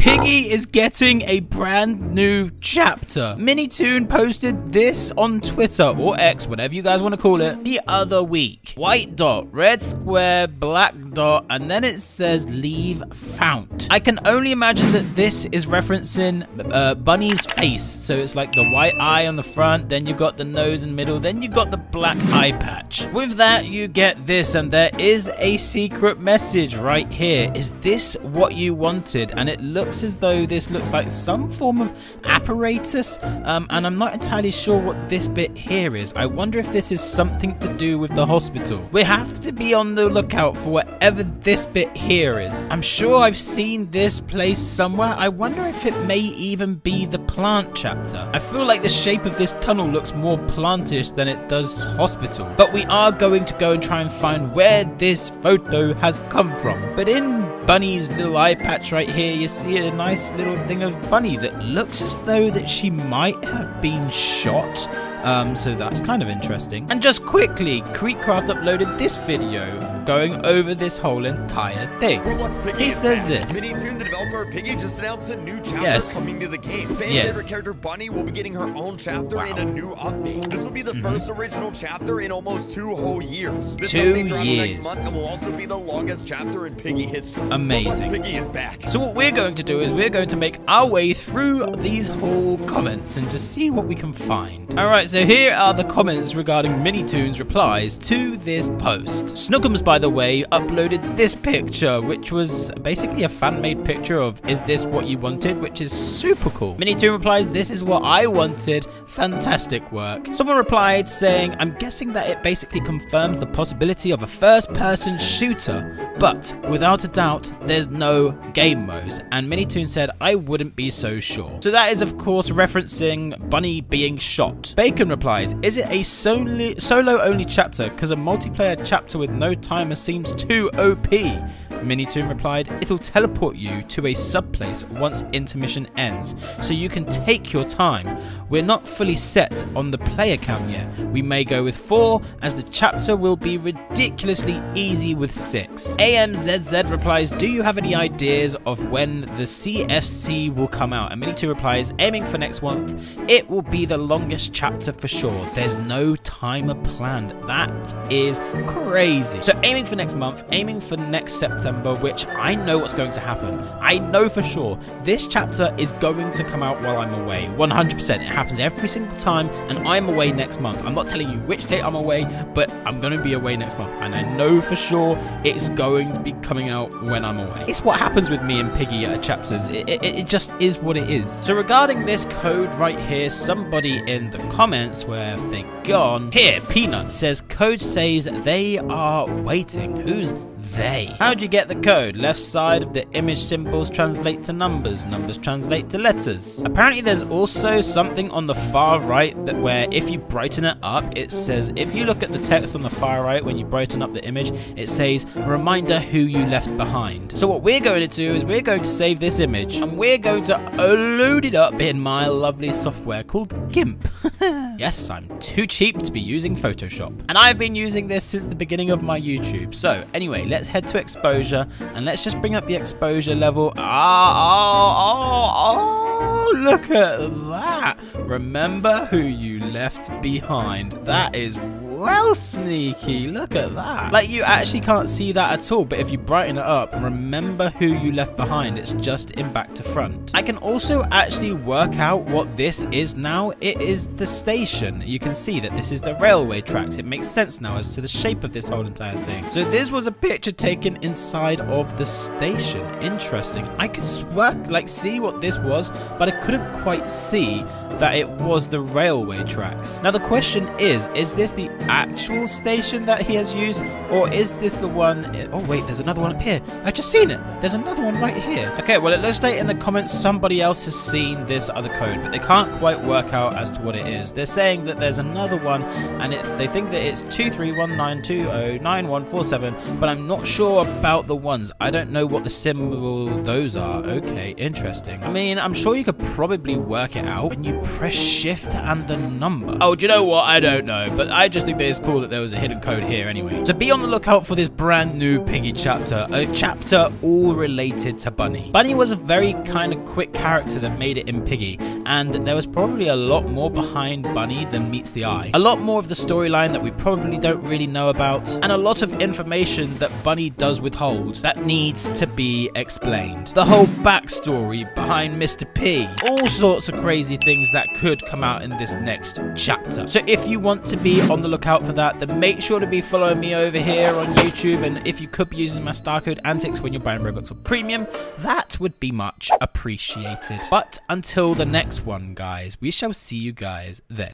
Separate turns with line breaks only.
Piggy is getting a brand new chapter. Minitoon posted this on Twitter or X, whatever you guys want to call it, the other week. White dot, red square, black dot, and then it says leave fount. I can only imagine that this is referencing Bunny's face. So it's like the white eye on the front, then you got the nose in the middle, then you got the black eye patch. With that, you get this, and there is a secret message right here. Is this what you wanted? And it looks as though this looks like some form of apparatus, and I'm not entirely sure what this bit here is. I wonder if this is something to do with the hospital. We have to be on the lookout for whatever this bit here is. I'm sure I've seen this place somewhere. I wonder if it may even be the plant chapter. I feel like the shape of this tunnel looks more plantish than it does hospital. But we are going to go and try and find where this photo has come from. But in Bunny's little eye patch right here, you see a nice little thing of Bunny that looks as though that she might have been shot. So that's kind of interesting. And just quickly, Creekcraft uploaded this video going over this whole entire thing. He says this.
Minitoon, the developer Piggy, just announced a new chapter coming to the game. Fan favorite character Bunny will be getting her own chapter in a new update. This will be the first original chapter in almost 2 whole years. This update drops next month and will also be the longest chapter in Piggy history.
Amazing.
Piggy is back.
So what we're going to do is we're going to make our way through these whole comments and just see what we can find. Alright, so here are the comments regarding Minitoon's replies to this post. Snookums, by the way, uploaded this picture, which was basically a fan-made picture of "Is this what you wanted?" which is super cool. Minitoon replies, "This is what I wanted. Fantastic work." Someone replied saying, "I'm guessing that it basically confirms the possibility of a first-person shooter, but without a doubt, there's no game modes." And Minitoon said, "I wouldn't be so sure." So that is, of course, referencing Bunny being shot. Bacon replies, "Is it a solo-only chapter? Because a multiplayer chapter with no timer seems too OP." Minitoon replied, "It'll teleport you to a subplace once intermission ends, so you can take your time. We're not fully set on the player count yet. We may go with 4, as the chapter will be ridiculously easy with 6. AMZZ replies, "Do you have any ideas of when the CFC will come out?" And Minitoon replies, "Aiming for next month. It will be the longest chapter for sure. There's no timer planned." That is crazy. So aiming for next month, aiming for next September, which I know what's going to happen. I know for sure this chapter is going to come out while I'm away. 100%. It happens every single time, and I'm away next month. I'm not telling you which date I'm away, but I'm going to be away next month, and I know for sure it's going to be coming out when I'm away. It's what happens with me and Piggy at chapters. It just is what it is. So regarding this code right here, somebody in the comments, where have they gone? Here, Peanut says, "Code says they are waiting." Who's they? How'd you get the code? Left side of the image symbols translate to numbers, numbers translate to letters. Apparently there's also something on the far right that where if you brighten it up, it says, if you look at the text on the far right when you brighten up the image, it says reminder who you left behind. So what we're going to do is we're going to save this image and we're going to load it up in my lovely software called GIMP. Yes, I'm too cheap to be using Photoshop, and I've been using this since the beginning of my YouTube. So anyway, let's head to exposure and let's just bring up the exposure level. Oh, look at that. Remember who you left behind. That is well sneaky. Look at that. Like, you actually can't see that at all, but if you brighten it up, remember who you left behind. It's just in back to front. I can also actually work out what this is now. It is the station. You can see that this is the railway tracks. It makes sense now as to the shape of this whole entire thing. So this was a picture taken inside of the station. Interesting. I could see what this was, but I couldn't quite see that it was the railway tracks. Now the question is this the actual station that he has used, or is this the one? Oh wait, there's another one up here. I've just seen it. There's another one right here. Okay, well it looks like in the comments somebody else has seen this other code, but they can't quite work out as to what it is. They're saying that there's another one, and they think that it's 2319209147, but I'm not sure about the ones. I don't know what the symbol those are. Okay, interesting. I mean, I'm sure you could probably work it out when you press shift and the number. Oh, do you know what? I don't know, but I just think that it's cool that there was a hidden code here anyway. To be on the the lookout for this brand new Piggy chapter, a chapter all related to Bunny. Bunny was a very kind of quick character that made it in Piggy, and there was probably a lot more behind Bunny than meets the eye. A lot more of the storyline that we probably don't really know about, and a lot of information that Bunny does withhold that needs to be explained. The whole backstory behind Mr. P, all sorts of crazy things that could come out in this next chapter. So if you want to be on the lookout for that, then make sure to be following me over here on YouTube, and if you could be using my star code Antixx when you're buying Robux or Premium, that would be much appreciated. But until the next one, guys, we shall see you guys then.